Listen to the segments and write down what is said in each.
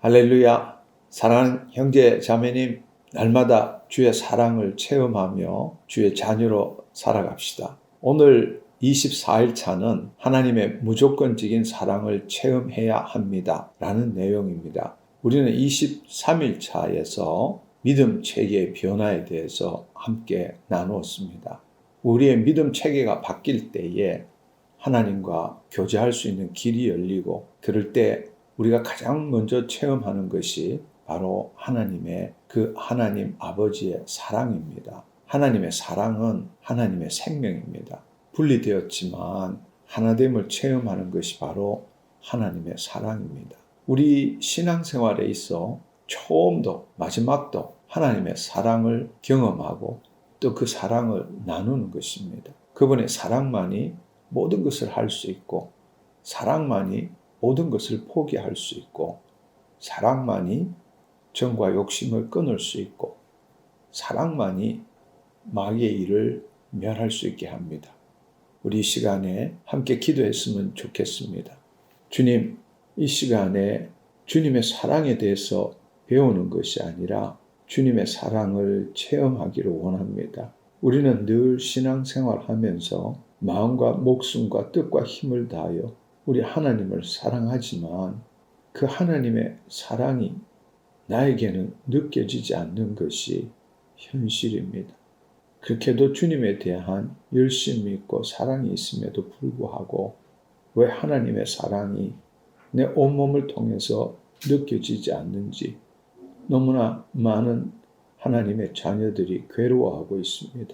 할렐루야. 사랑하는 형제 자매님, 날마다 주의 사랑을 체험하며 주의 자녀로 살아갑시다. 오늘 24일 차는 하나님의 무조건적인 사랑을 체험해야 합니다 라는 내용입니다. 우리는 23일 차에서 믿음 체계의 변화에 대해서 함께 나누었습니다. 우리의 믿음 체계가 바뀔 때에 하나님과 교제할 수 있는 길이 열리고, 그럴 때 우리가 가장 먼저 체험하는 것이 바로 하나님 아버지의 사랑입니다. 하나님의 사랑은 하나님의 생명입니다. 분리되었지만 하나됨을 체험하는 것이 바로 하나님의 사랑입니다. 우리 신앙생활에 있어 처음도 마지막도 하나님의 사랑을 경험하고 또 그 사랑을 나누는 것입니다. 그분의 사랑만이 모든 것을 할 수 있고, 사랑만이 모든 것을 포기할 수 있고, 사랑만이 정과 욕심을 끊을 수 있고, 사랑만이 마귀의 일을 멸할 수 있게 합니다. 우리 이 시간에 함께 기도했으면 좋겠습니다. 주님, 이 시간에 주님의 사랑에 대해서 배우는 것이 아니라 주님의 사랑을 체험하기를 원합니다. 우리는 늘 신앙생활하면서 마음과 목숨과 뜻과 힘을 다하여 우리 하나님을 사랑하지만 그 하나님의 사랑이 나에게는 느껴지지 않는 것이 현실입니다. 그렇게도 주님에 대한 열심이 있고 사랑이 있음에도 불구하고 왜 하나님의 사랑이 내 온몸을 통해서 느껴지지 않는지 너무나 많은 하나님의 자녀들이 괴로워하고 있습니다.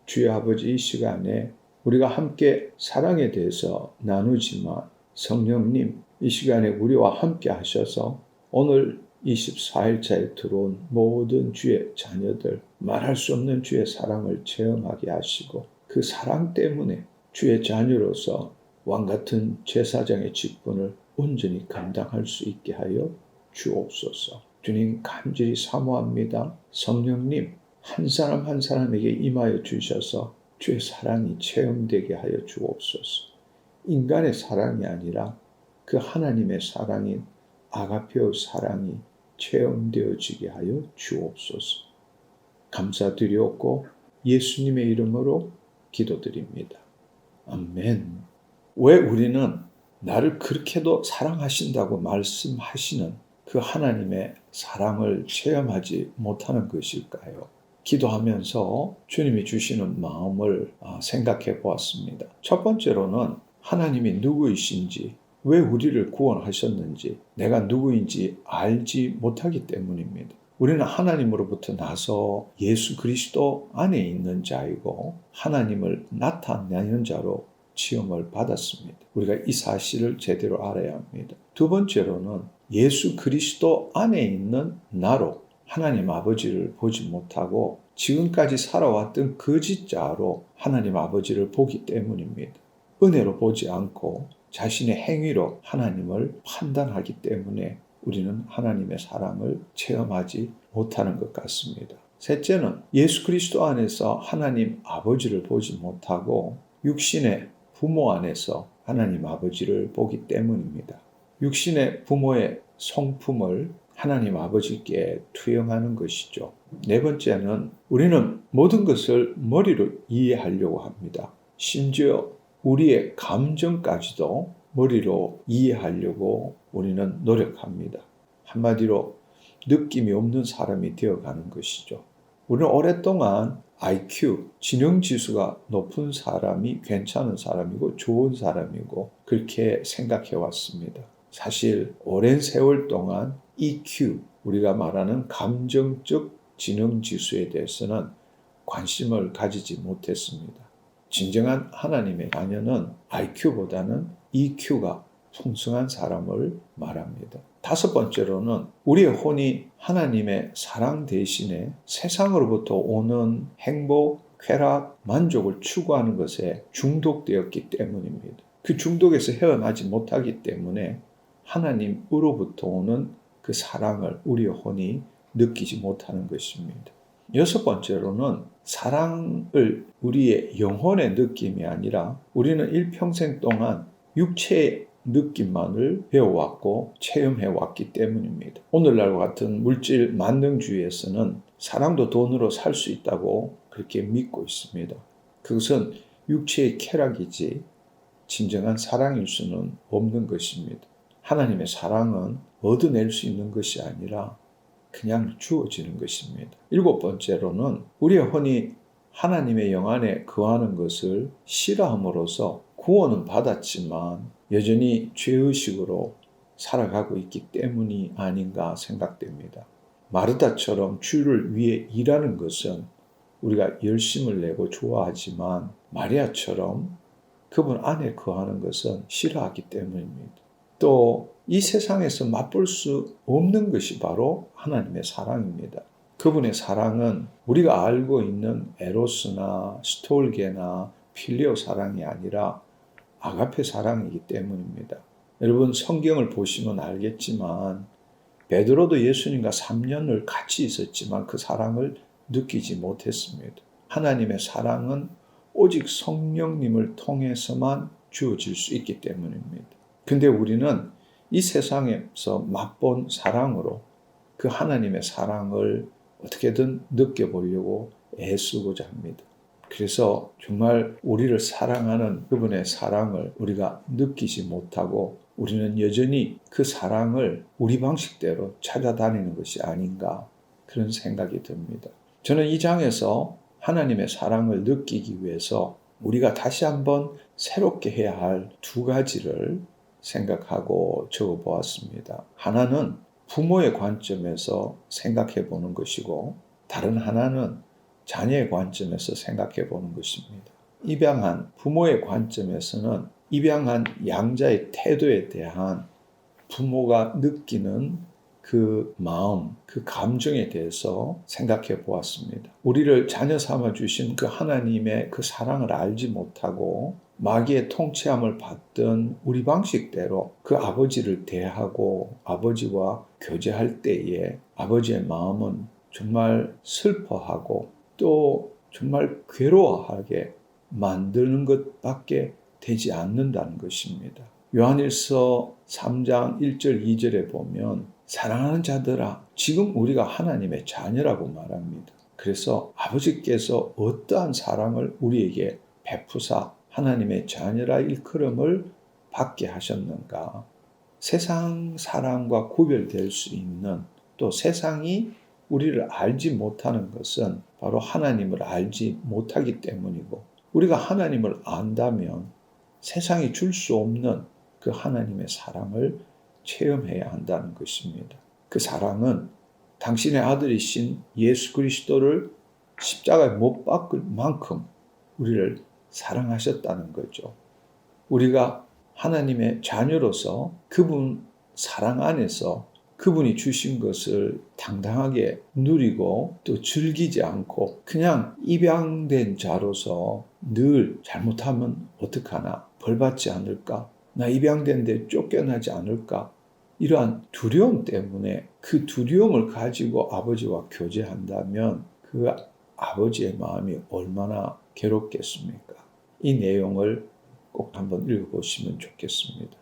주의 아버지, 이 시간에 우리가 함께 사랑에 대해서 나누지만 성령님, 이 시간에 우리와 함께 하셔서 오늘 24일차에 들어온 모든 주의 자녀들, 말할 수 없는 주의 사랑을 체험하게 하시고 그 사랑 때문에 주의 자녀로서 왕같은 제사장의 직분을 온전히 감당할 수 있게 하여 주옵소서. 주님, 간절히 사모합니다. 성령님, 한 사람 한 사람에게 임하여 주셔서 주의 사랑이 체험되게 하여 주옵소서. 인간의 사랑이 아니라 그 하나님의 사랑인 아가페의 사랑이 체험되어지게 하여 주옵소서. 감사드리옵고 예수님의 이름으로 기도드립니다. 아멘. 왜 우리는 나를 그렇게도 사랑하신다고 말씀하시는 그 하나님의 사랑을 체험하지 못하는 것일까요? 기도하면서 주님이 주시는 마음을 생각해 보았습니다. 첫 번째로는 하나님이 누구이신지, 왜 우리를 구원하셨는지 내가 누구인지 알지 못하기 때문입니다. 우리는 하나님으로부터 나서 예수 그리스도 안에 있는 자이고 하나님을 나타내는 자로 지음을 받았습니다. 우리가 이 사실을 제대로 알아야 합니다. 두 번째로는 예수 그리스도 안에 있는 나로 하나님 아버지를 보지 못하고 지금까지 살아왔던 거짓자로 하나님 아버지를 보기 때문입니다. 은혜로 보지 않고 자신의 행위로 하나님을 판단하기 때문에 우리는 하나님의 사랑을 체험하지 못하는 것 같습니다. 셋째는 예수 그리스도 안에서 하나님 아버지를 보지 못하고 육신의 부모 안에서 하나님 아버지를 보기 때문입니다. 육신의 부모의 성품을 하나님 아버지께 투영하는 것이죠. 네 번째는 우리는 모든 것을 머리로 이해하려고 합니다. 심지어 우리의 감정까지도 머리로 이해하려고 우리는 노력합니다. 한마디로 느낌이 없는 사람이 되어가는 것이죠. 우리는 오랫동안 IQ, 지능지수가 높은 사람이 괜찮은 사람이고 좋은 사람이고 그렇게 생각해 왔습니다. 사실 오랜 세월 동안 EQ, 우리가 말하는 감정적 지능지수에 대해서는 관심을 가지지 못했습니다. 진정한 하나님의 자녀는 IQ보다는 EQ가 풍성한 사람을 말합니다. 다섯 번째로는 우리의 혼이 하나님의 사랑 대신에 세상으로부터 오는 행복, 쾌락, 만족을 추구하는 것에 중독되었기 때문입니다. 그 중독에서 헤어나지 못하기 때문에 하나님으로부터 오는 그 사랑을 우리의 혼이 느끼지 못하는 것입니다. 여섯 번째로는 사랑을 우리의 영혼의 느낌이 아니라 우리는 일평생 동안 육체의 느낌만을 배워왔고 체험해왔기 때문입니다. 오늘날과 같은 물질 만능주의에서는 사랑도 돈으로 살 수 있다고 그렇게 믿고 있습니다. 그것은 육체의 쾌락이지 진정한 사랑일 수는 없는 것입니다. 하나님의 사랑은 얻어낼 수 있는 것이 아니라 그냥 주어지는 것입니다. 7번째로는 우리가 흔히 하나님의 영 안에 거하는 것을 싫어함으로써 구원은 받았지만 여전히 죄의식으로 살아가고 있기 때문이 아닌가 생각됩니다. 마르다처럼 주를 위해 일하는 것은 우리가 열심을 내고 좋아하지만 마리아처럼 그분 안에 거하는 것은 싫어하기 때문입니다. 또 이 세상에서 맛볼 수 없는 것이 바로 하나님의 사랑입니다. 그분의 사랑은 우리가 알고 있는 에로스나 스톨게나 필리오 사랑이 아니라 아가페 사랑이기 때문입니다. 여러분 성경을 보시면 알겠지만 베드로도 예수님과 3년을 같이 있었지만 그 사랑을 느끼지 못했습니다. 하나님의 사랑은 오직 성령님을 통해서만 주어질 수 있기 때문입니다. 근데 우리는 이 세상에서 맛본 사랑으로 그 하나님의 사랑을 어떻게든 느껴보려고 애쓰고자 합니다. 그래서 정말 우리를 사랑하는 그분의 사랑을 우리가 느끼지 못하고 우리는 여전히 그 사랑을 우리 방식대로 찾아다니는 것이 아닌가 그런 생각이 듭니다. 저는 이 장에서 하나님의 사랑을 느끼기 위해서 우리가 다시 한번 새롭게 해야 할 2가지를 생각하고 적어보았습니다. 하나는 부모의 관점에서 생각해 보는 것이고 다른 하나는 자녀의 관점에서 생각해 보는 것입니다. 입양한 부모의 관점에서는 입양한 양자의 태도에 대한 부모가 느끼는 그 마음, 그 감정에 대해서 생각해 보았습니다. 우리를 자녀 삼아 주신 그 하나님의 그 사랑을 알지 못하고 마귀의 통치함을 받던 우리 방식대로 그 아버지를 대하고 아버지와 교제할 때에 아버지의 마음은 정말 슬퍼하고 또 정말 괴로워하게 만드는 것밖에 되지 않는다는 것입니다. 요한일서 3장 1절 2절에 보면 사랑하는 자들아 지금 우리가 하나님의 자녀라고 말합니다. 그래서 아버지께서 어떠한 사랑을 우리에게 베푸사 하나님의 자녀라 일컬음을 받게 하셨는가. 세상 사랑과 구별될 수 있는 또 세상이 우리를 알지 못하는 것은 바로 하나님을 알지 못하기 때문이고 우리가 하나님을 안다면 세상이 줄 수 없는 그 하나님의 사랑을 체험해야 한다는 것입니다. 그 사랑은 당신의 아들이신 예수 그리스도를 십자가에 못 박을 만큼 우리를 사랑하셨다는 거죠. 우리가 하나님의 자녀로서 그분 사랑 안에서 그분이 주신 것을 당당하게 누리고 또 즐기지 않고 그냥 입양된 자로서 늘 잘못하면 어떡하나 벌받지 않을까 나 입양된데 쫓겨나지 않을까 이러한 두려움 때문에 그 두려움을 가지고 아버지와 교제한다면 그 아버지의 마음이 얼마나 괴롭겠습니까? 이 내용을 꼭 한번 읽어보시면 좋겠습니다.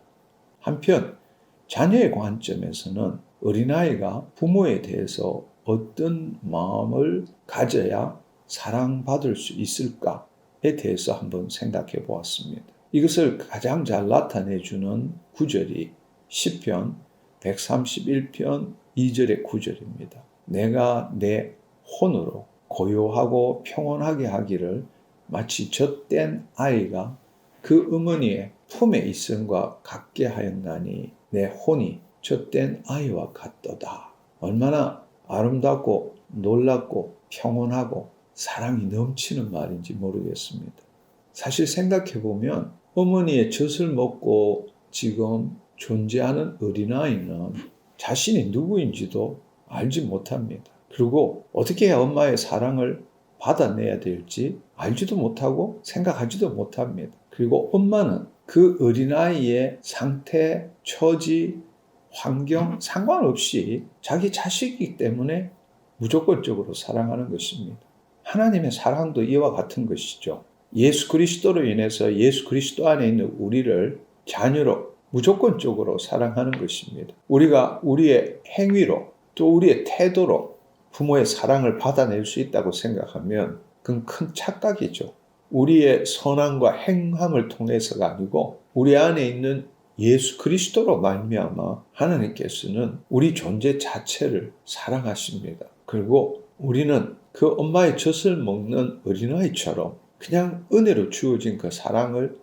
한편 자녀의 관점에서는 어린아이가 부모에 대해서 어떤 마음을 가져야 사랑받을 수 있을까에 대해서 한번 생각해 보았습니다. 이것을 가장 잘 나타내주는 구절이 시편 131편 2절의 구절입니다. 내가 내 혼으로 고요하고 평온하게 하기를 마치 젖된 아이가 그 어머니의 품에 있음과 같게 하였나니 내 혼이 젖된 아이와 같도다. 얼마나 아름답고 놀랍고 평온하고 사랑이 넘치는 말인지 모르겠습니다. 사실 생각해보면 어머니의 젖을 먹고 지금 존재하는 어린아이는 자신이 누구인지도 알지 못합니다. 그리고 어떻게 해야 엄마의 사랑을 받아내야 될지 알지도 못하고 생각하지도 못합니다. 그리고 엄마는 그 어린아이의 상태, 처지, 환경 상관없이 자기 자식이기 때문에 무조건적으로 사랑하는 것입니다. 하나님의 사랑도 이와 같은 것이죠. 예수 그리스도로 인해서 예수 그리스도 안에 있는 우리를 자녀로 무조건적으로 사랑하는 것입니다. 우리가 우리의 행위로 또 우리의 태도로 부모의 사랑을 받아낼 수 있다고 생각하면 그건 큰 착각이죠. 우리의 선함과 행함을 통해서가 아니고 우리 안에 있는 예수 그리스도로 말미암아 하나님께서는 우리 존재 자체를 사랑하십니다. 그리고 우리는 그 엄마의 젖을 먹는 어린아이처럼 그냥 은혜로 주어진 그 사랑을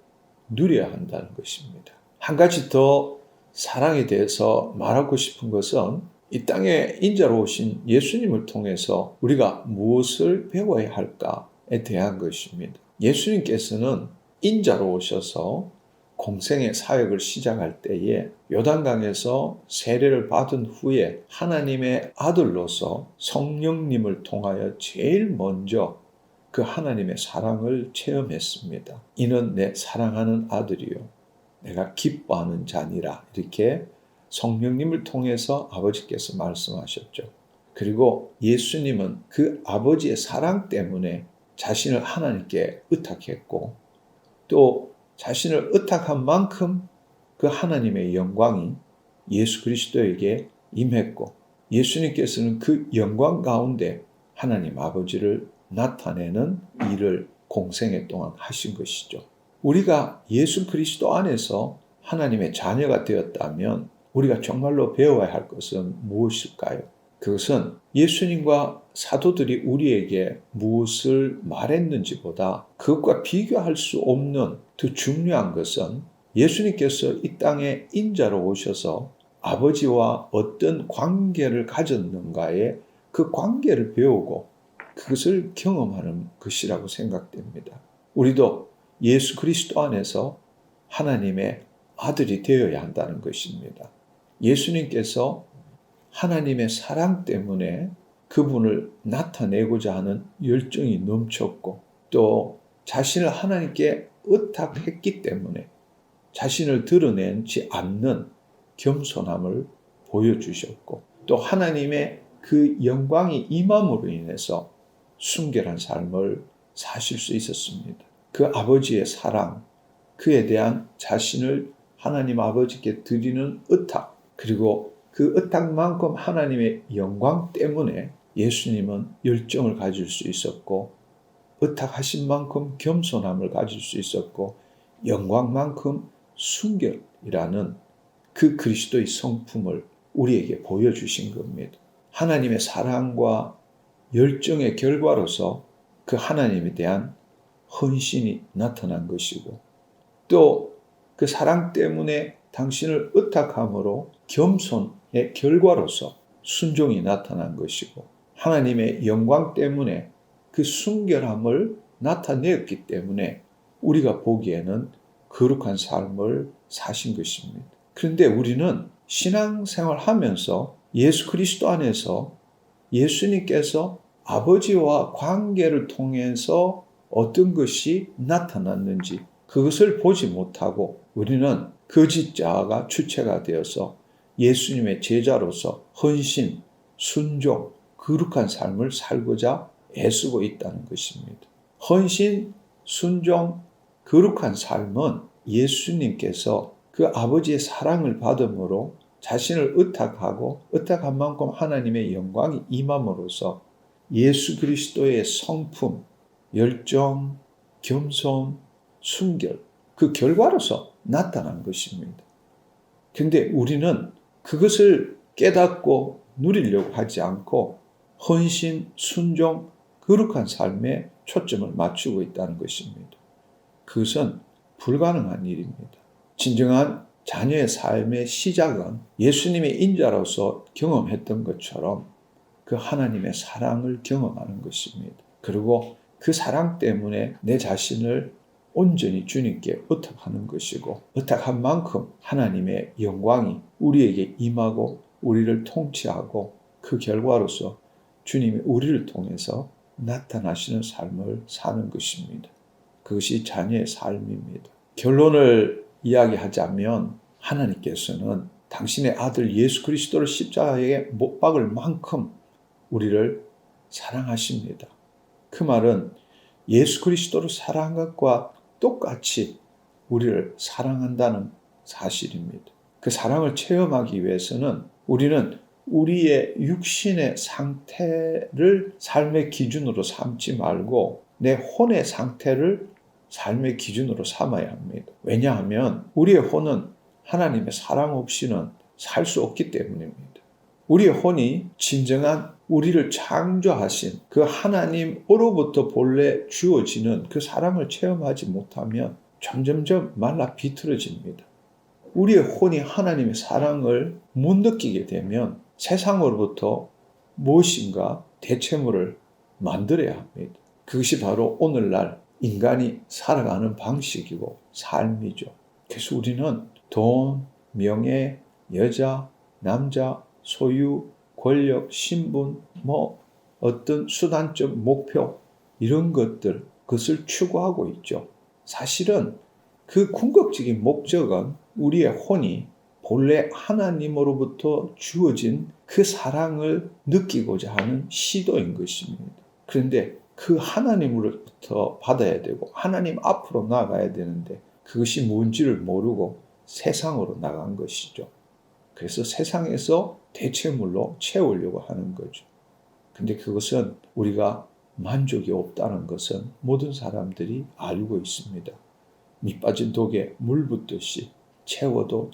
누려야 한다는 것입니다. 한 가지 더 사랑에 대해서 말하고 싶은 것은 이 땅에 인자로 오신 예수님을 통해서 우리가 무엇을 배워야 할까에 대한 것입니다. 예수님께서는 인자로 오셔서 공생의 사역을 시작할 때에 요단강에서 세례를 받은 후에 하나님의 아들로서 성령님을 통하여 제일 먼저 그 하나님의 사랑을 체험했습니다. 이는 내 사랑하는 아들이요 내가 기뻐하는 자니라. 이렇게 성령님을 통해서 아버지께서 말씀하셨죠. 그리고 예수님은 그 아버지의 사랑 때문에 자신을 하나님께 의탁했고 또 자신을 의탁한 만큼 그 하나님의 영광이 예수 그리스도에게 임했고 예수님께서는 그 영광 가운데 하나님 아버지를 나타내는 일을 공생애 동안 하신 것이죠. 우리가 예수 그리스도 안에서 하나님의 자녀가 되었다면 우리가 정말로 배워야 할 것은 무엇일까요? 그것은 예수님과 사도들이 우리에게 무엇을 말했는지보다 그것과 비교할 수 없는 더 중요한 것은 예수님께서 이 땅에 인자로 오셔서 아버지와 어떤 관계를 가졌는가에 그 관계를 배우고 그것을 경험하는 것이라고 생각됩니다. 우리도 예수 그리스도 안에서 하나님의 아들이 되어야 한다는 것입니다. 예수님께서 하나님의 사랑 때문에 그분을 나타내고자 하는 열정이 넘쳤고 또 자신을 하나님께 의탁했기 때문에 자신을 드러내지 않는 겸손함을 보여주셨고 또 하나님의 그 영광이 임함으로 인해서 순결한 삶을 사실 수 있었습니다. 그 아버지의 사랑, 그에 대한 자신을 하나님 아버지께 드리는 의탁, 그리고 그 의탁만큼 하나님의 영광 때문에 예수님은 열정을 가질 수 있었고 의탁하신 만큼 겸손함을 가질 수 있었고 영광만큼 순결이라는 그 그리스도의 성품을 우리에게 보여주신 겁니다. 하나님의 사랑과 열정의 결과로서 그 하나님에 대한 헌신이 나타난 것이고 또 그 사랑 때문에 당신을 의탁함으로 겸손의 결과로서 순종이 나타난 것이고 하나님의 영광 때문에 그 순결함을 나타내었기 때문에 우리가 보기에는 거룩한 삶을 사신 것입니다. 그런데 우리는 신앙생활 하면서 예수 그리스도 안에서 예수님께서 아버지와 관계를 통해서 어떤 것이 나타났는지 그것을 보지 못하고 우리는 거짓자가 주체가 되어서 예수님의 제자로서 헌신, 순종, 거룩한 삶을 살고자 애쓰고 있다는 것입니다. 헌신, 순종, 거룩한 삶은 예수님께서 그 아버지의 사랑을 받음으로 자신을 의탁하고 의탁한 만큼 하나님의 영광이 임함으로써 예수 그리스도의 성품, 열정, 겸손, 순결, 그 결과로서 나타난 것입니다. 그런데 우리는 그것을 깨닫고 누리려고 하지 않고 헌신, 순종, 거룩한 삶에 초점을 맞추고 있다는 것입니다. 그것은 불가능한 일입니다. 진정한 자녀의 삶의 시작은 예수님의 인자로서 경험했던 것처럼 그 하나님의 사랑을 경험하는 것입니다. 그리고 그 사랑 때문에 내 자신을 온전히 주님께 의탁하는 것이고 의탁한 만큼 하나님의 영광이 우리에게 임하고 우리를 통치하고 그 결과로서 주님이 우리를 통해서 나타나시는 삶을 사는 것입니다. 그것이 자녀의 삶입니다. 결론을 이야기하자면 하나님께서는 당신의 아들 예수 그리스도를 십자가에 못 박을 만큼 우리를 사랑하십니다. 그 말은 예수 그리스도를 사랑한 것과 똑같이 우리를 사랑한다는 사실입니다. 그 사랑을 체험하기 위해서는 우리는 우리의 육신의 상태를 삶의 기준으로 삼지 말고 내 혼의 상태를 삶의 기준으로 삼아야 합니다. 왜냐하면 우리의 혼은 하나님의 사랑 없이는 살 수 없기 때문입니다. 우리의 혼이 진정한 우리를 창조하신 그 하나님으로부터 본래 주어지는 그 사랑을 체험하지 못하면 점점점 말라 비틀어집니다. 우리의 혼이 하나님의 사랑을 못 느끼게 되면 세상으로부터 무엇인가 대체물을 만들어야 합니다. 그것이 바로 오늘날 인간이 살아가는 방식이고 삶이죠. 그래서 우리는 돈, 명예, 여자, 남자, 소유, 권력, 신분, 어떤 수단적 목표 이런 그것을 추구하고 있죠. 사실은 그 궁극적인 목적은 우리의 혼이 본래 하나님으로부터 주어진 그 사랑을 느끼고자 하는 시도인 것입니다. 그런데 그 하나님으로부터 받아야 되고 하나님 앞으로 나아가야 되는데 그것이 뭔지를 모르고 세상으로 나간 것이죠. 그래서 세상에서 대체물로 채우려고 하는 거죠. 근데 그것은 우리가 만족이 없다는 것은 모든 사람들이 알고 있습니다. 밑 빠진 독에 물 붓듯이 채워도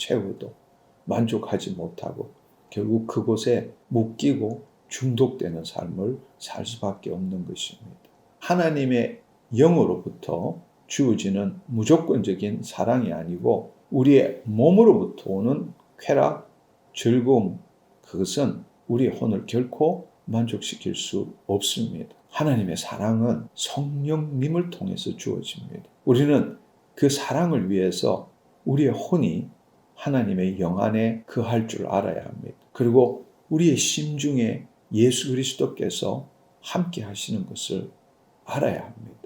만족하지 못하고 결국 그곳에 묶이고 중독되는 삶을 살 수밖에 없는 것입니다. 하나님의 영으로부터 주어지는 무조건적인 사랑이 아니고 우리의 몸으로부터 오는 쾌락, 즐거움, 그것은 우리의 혼을 결코 만족시킬 수 없습니다. 하나님의 사랑은 성령님을 통해서 주어집니다. 우리는 그 사랑을 위해서 우리의 혼이 하나님의 영 안에 거할 줄 알아야 합니다. 그리고 우리의 심중에 예수 그리스도께서 함께 하시는 것을 알아야 합니다.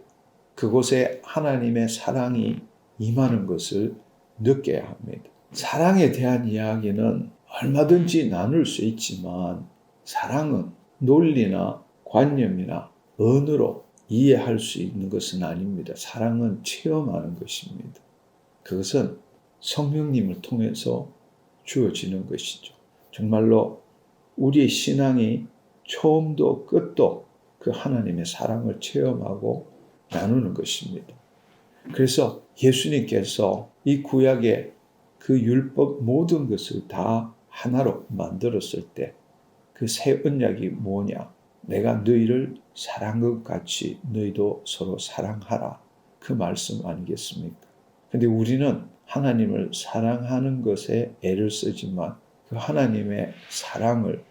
그곳에 하나님의 사랑이 임하는 것을 느껴야 합니다. 사랑에 대한 이야기는 얼마든지 나눌 수 있지만 사랑은 논리나 관념이나 언어로 이해할 수 있는 것은 아닙니다. 사랑은 체험하는 것입니다. 그것은 성령님을 통해서 주어지는 것이죠. 정말로 우리의 신앙이 처음도 끝도 그 하나님의 사랑을 체험하고 나누는 것입니다. 그래서 예수님께서 이 구약의 그 율법 모든 것을 다 하나로 만들었을 때 그 새 언약이 뭐냐? 내가 너희를 사랑한 것 같이 너희도 서로 사랑하라. 그 말씀 아니겠습니까? 근데 우리는 하나님을 사랑하는 것에 애를 쓰지만 그 하나님의 사랑을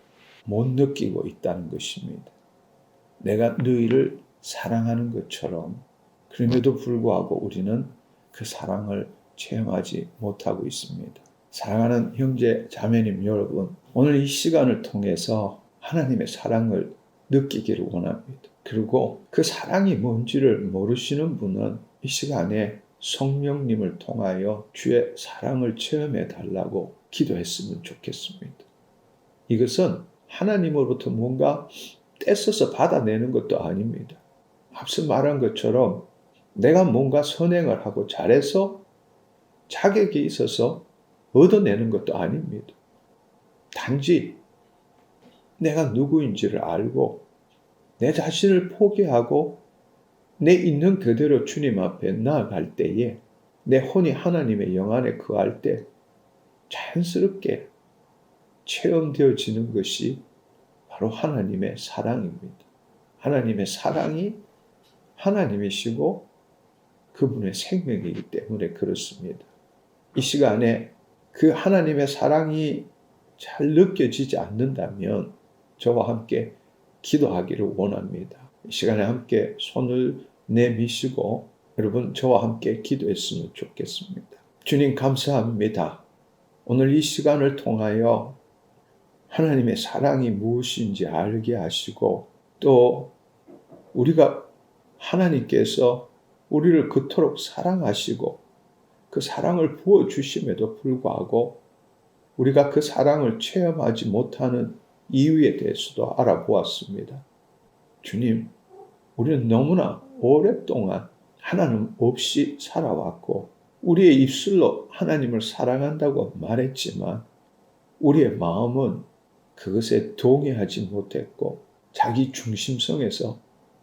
못 느끼고 있다는 것입니다. 내가 너희를 사랑하는 것처럼 그럼에도 불구하고 우리는 그 사랑을 체험하지 못하고 있습니다. 사랑하는 형제 자매님 여러분, 오늘 이 시간을 통해서 하나님의 사랑을 느끼기를 원합니다. 그리고 그 사랑이 뭔지를 모르시는 분은 이 시간에 성령님을 통하여 주의 사랑을 체험해 달라고 기도했으면 좋겠습니다. 이것은 하나님으로부터 뭔가 떼써서 받아내는 것도 아닙니다. 앞서 말한 것처럼 내가 뭔가 선행을 하고 잘해서 자격이 있어서 얻어내는 것도 아닙니다. 단지 내가 누구인지를 알고 내 자신을 포기하고 내 있는 그대로 주님 앞에 나아갈 때에 내 혼이 하나님의 영 안에 거할 때 자연스럽게 체험되어지는 것이 바로 하나님의 사랑입니다. 하나님의 사랑이 하나님이시고 그분의 생명이기 때문에 그렇습니다. 이 시간에 그 하나님의 사랑이 잘 느껴지지 않는다면 저와 함께 기도하기를 원합니다. 이 시간에 함께 손을 내미시고 여러분 저와 함께 기도했으면 좋겠습니다. 주님 감사합니다. 오늘 이 시간을 통하여 하나님의 사랑이 무엇인지 알게 하시고 또 우리가 하나님께서 우리를 그토록 사랑하시고 그 사랑을 부어주심에도 불구하고 우리가 그 사랑을 체험하지 못하는 이유에 대해서도 알아보았습니다. 주님, 우리는 너무나 오랫동안 하나님 없이 살아왔고 우리의 입술로 하나님을 사랑한다고 말했지만 우리의 마음은 그것에 동의하지 못했고 자기 중심성에서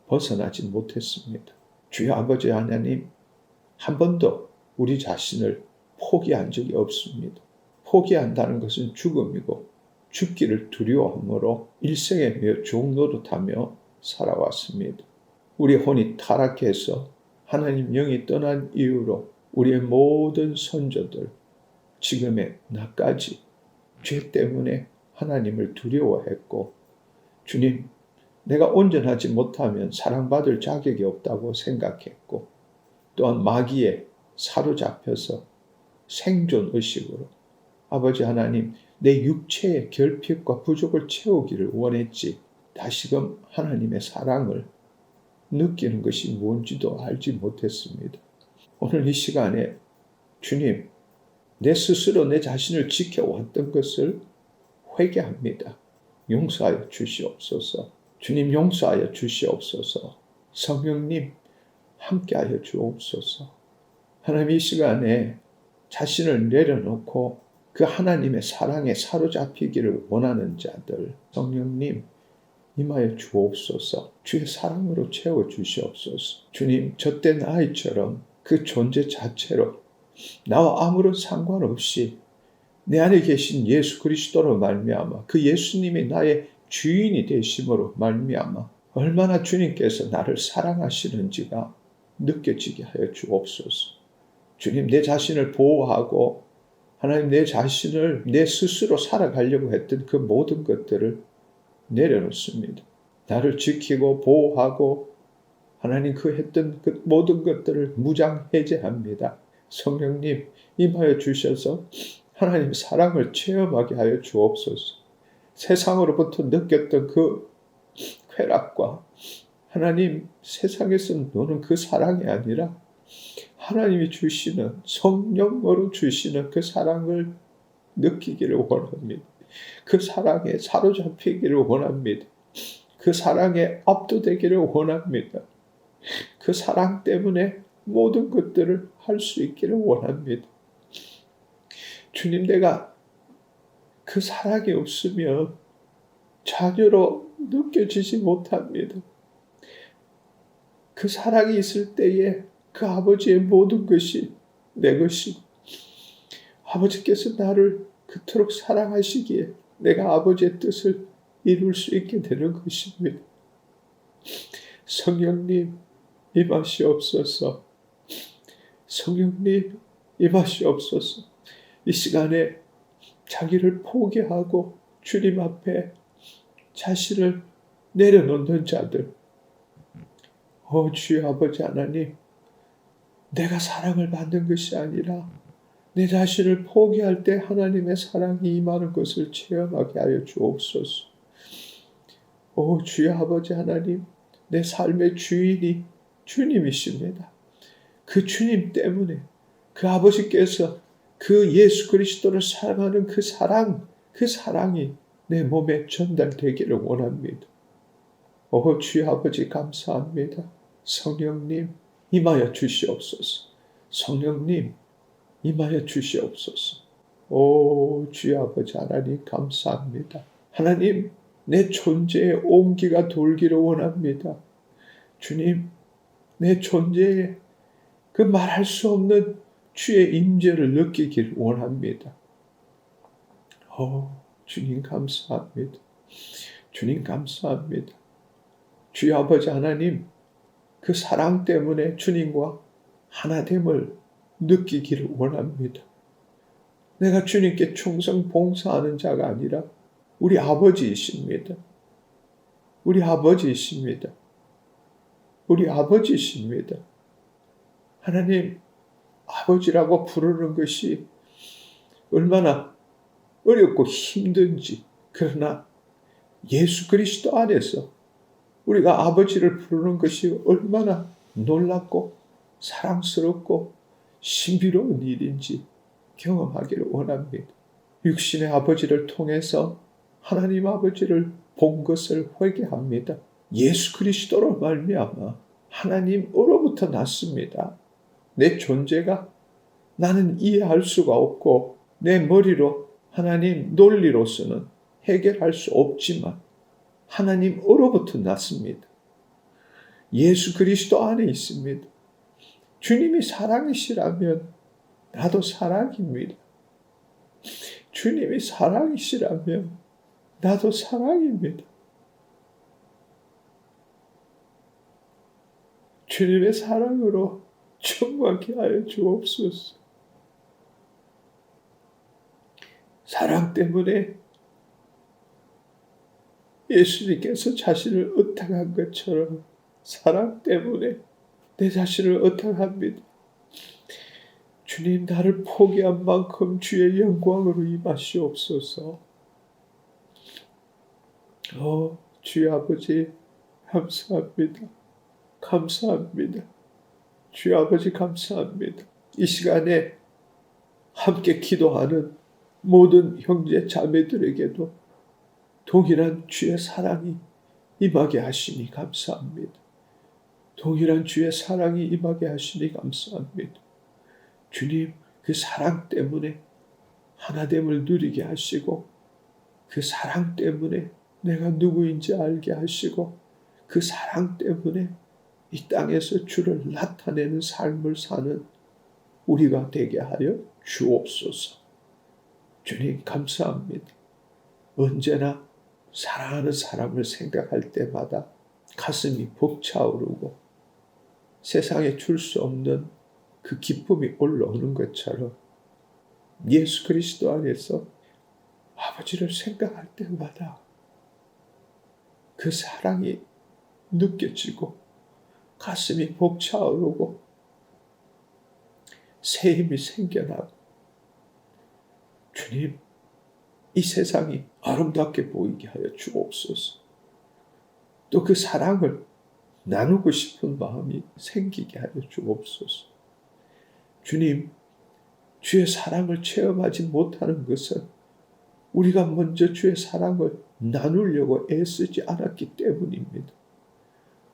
벗어나지 못했습니다. 주여 아버지 하나님, 한 번도 우리 자신을 포기한 적이 없습니다. 포기한다는 것은 죽음이고 죽기를 두려워하므로 일생의 몇 종노릇하며 살아왔습니다. 우리 혼이 타락해서 하나님 영이 떠난 이후로 우리의 모든 선조들, 지금의 나까지 죄 때문에 하나님을 두려워했고, 주님, 내가 온전하지 못하면 사랑받을 자격이 없다고 생각했고, 또한 마귀에 사로잡혀서 생존의식으로 아버지 하나님, 내 육체의 결핍과 부족을 채우기를 원했지 다시금 하나님의 사랑을 느끼는 것이 뭔지도 알지 못했습니다. 오늘 이 시간에 주님, 내 스스로 내 자신을 지켜왔던 것을 회개합니다. 용서하여 주시옵소서. 주님 용서하여 주시옵소서. 성령님 함께하여 주옵소서. 하나님 이 시간에 자신을 내려놓고 그 하나님의 사랑에 사로잡히기를 원하는 자들, 성령님 임하여 주옵소서. 주의 사랑으로 채워주시옵소서. 주님, 젖된 아이처럼 그 존재 자체로 나와 아무런 상관없이 내 안에 계신 예수 그리스도로 말미암아 그 예수님이 나의 주인이 되심으로 말미암아 얼마나 주님께서 나를 사랑하시는지가 느껴지게 하여 주옵소서. 주님, 내 자신을 보호하고 하나님 내 자신을 내 스스로 살아가려고 했던 그 모든 것들을 내려놓습니다. 나를 지키고 보호하고 하나님 그 했던 그 모든 것들을 무장해제합니다. 성령님 임하여 주셔서 하나님 사랑을 체험하게 하여 주옵소서. 세상으로부터 느꼈던 그 쾌락과 하나님 세상에서 노는 그 사랑이 아니라 하나님이 주시는 성령으로 주시는 그 사랑을 느끼기를 원합니다. 그 사랑에 사로잡히기를 원합니다. 그 사랑에 압도되기를 원합니다. 그 사랑 때문에 모든 것들을 할 수 있기를 원합니다. 주님, 내가 그 사랑이 없으면 자녀로 느껴지지 못합니다. 그 사랑이 있을 때에 그 아버지의 모든 것이 내 것이고 아버지께서 나를 그토록 사랑하시기에 내가 아버지의 뜻을 이룰 수 있게 되는 것입니다. 성령님 임하시옵소서. 성령님 임하시옵소서. 이 시간에 자기를 포기하고 주님 앞에 자신을 내려놓는 자들, 주여 아버지 하나님, 내가 사랑을 받는 것이 아니라 내 자신을 포기할 때 하나님의 사랑이 임하는 것을 체험하게 하여 주옵소서. 주여 아버지 하나님, 내 삶의 주인이 주님이십니다. 그 주님 때문에 그 아버지께서 그 예수 그리스도를 사랑하는 그 사랑이 내 몸에 전달되기를 원합니다. 주여 아버지 감사합니다. 성령님 임하여 주시옵소서. 성령님 임하여 주시옵소서. 주여 아버지 하나님 감사합니다. 하나님, 내 존재에 온기가 돌기를 원합니다. 주님, 내 존재에 그 말할 수 없는 주의 임재를 느끼길 원합니다. 주님 감사합니다. 주님 감사합니다. 주여 아버지 하나님, 그 사랑 때문에 주님과 하나됨을 느끼기를 원합니다. 내가 주님께 충성 봉사하는 자가 아니라 우리 아버지이십니다. 우리 아버지이십니다. 우리 아버지이십니다. 하나님, 아버지라고 부르는 것이 얼마나 어렵고 힘든지, 그러나 예수 그리스도 안에서 우리가 아버지를 부르는 것이 얼마나 놀랍고 사랑스럽고 신비로운 일인지 경험하기를 원합니다. 육신의 아버지를 통해서 하나님 아버지를 본 것을 회개합니다. 예수 그리스도로 말미암아 하나님으로부터 났습니다. 내 존재가 나는 이해할 수가 없고 내 머리로 하나님 논리로서는 해결할 수 없지만 하나님으로부터 났습니다. 예수 그리스도 안에 있습니다. 주님이 사랑이시라면 나도 사랑입니다. 주님이 사랑이시라면 나도 사랑입니다. 주님의 사랑으로 충만케 하여 주옵소서. 사랑 때문에 예수님께서 자신을 의탁한 것처럼 사랑 때문에 내 자신을 의탁합니다. 주님, 나를 포기한 만큼 주의 영광으로 임하시옵소서. 주의 아버지 감사합니다. 감사합니다. 주의 아버지 감사합니다. 이 시간에 함께 기도하는 모든 형제 자매들에게도 동일한 주의 사랑이 임하게 하시니 감사합니다. 동일한 주의 사랑이 임하게 하시니 감사합니다. 주님, 그 사랑 때문에 하나됨을 누리게 하시고 그 사랑 때문에 내가 누구인지 알게 하시고 그 사랑 때문에 이 땅에서 주를 나타내는 삶을 사는 우리가 되게 하여 주옵소서. 주님 감사합니다. 언제나 사랑하는 사람을 생각할 때마다 가슴이 벅차오르고 세상에 줄 수 없는 그 기쁨이 올라오는 것처럼 예수 그리스도 안에서 아버지를 생각할 때마다 그 사랑이 느껴지고 가슴이 벅차오르고 새 힘이 생겨나고 주님, 이 세상이 아름답게 보이게 하여 주옵소서. 또 그 사랑을 나누고 싶은 마음이 생기게 하여 주옵소서. 주님, 주의 사랑을 체험하지 못하는 것은 우리가 먼저 주의 사랑을 나누려고 애쓰지 않았기 때문입니다.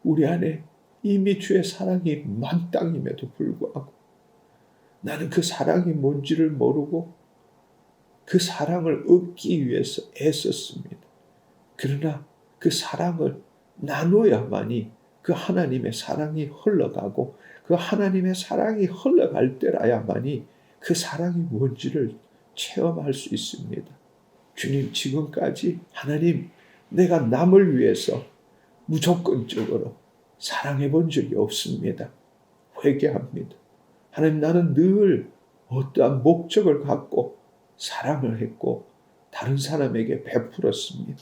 우리 안에 이미 주의 사랑이 만땅임에도 불구하고 나는 그 사랑이 뭔지를 모르고 그 사랑을 얻기 위해서 애썼습니다. 그러나 그 사랑을 나눠야만이 그 하나님의 사랑이 흘러가고 그 하나님의 사랑이 흘러갈 때라야만이 그 사랑이 뭔지를 체험할 수 있습니다. 주님, 지금까지 하나님, 내가 남을 위해서 무조건적으로 사랑해 본 적이 없습니다. 회개합니다. 하나님, 나는 늘 어떠한 목적을 갖고 사랑을 했고 다른 사람에게 베풀었습니다.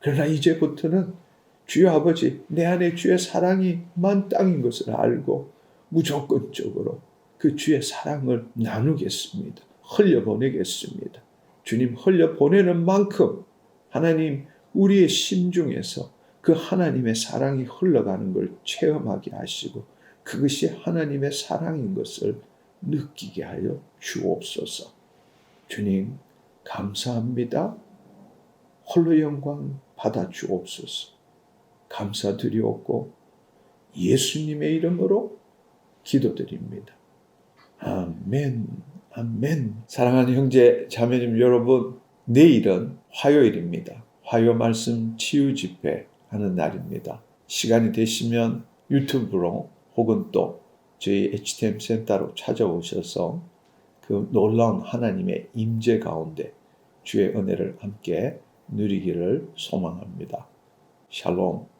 그러나 이제부터는 주여 아버지, 내 안에 주의 사랑이 만땅인 것을 알고 무조건적으로 그 주의 사랑을 나누겠습니다. 흘려보내겠습니다. 주님, 흘려보내는 만큼 하나님, 우리의 심중에서 그 하나님의 사랑이 흘러가는 걸 체험하게 하시고 그것이 하나님의 사랑인 것을 느끼게 하여 주옵소서. 주님, 감사합니다. 홀로 영광 받아 주옵소서. 감사드리옵고 예수님의 이름으로 기도드립니다. 아멘, 아멘. 사랑하는 형제 자매님 여러분, 내일은 화요일입니다. 화요 말씀 치유 집회 하는 날입니다. 시간이 되시면 유튜브로 혹은 또 저희 HTM 센터로 찾아오셔서 그 놀라운 하나님의 임재 가운데 주의 은혜를 함께 누리기를 소망합니다. 샬롬.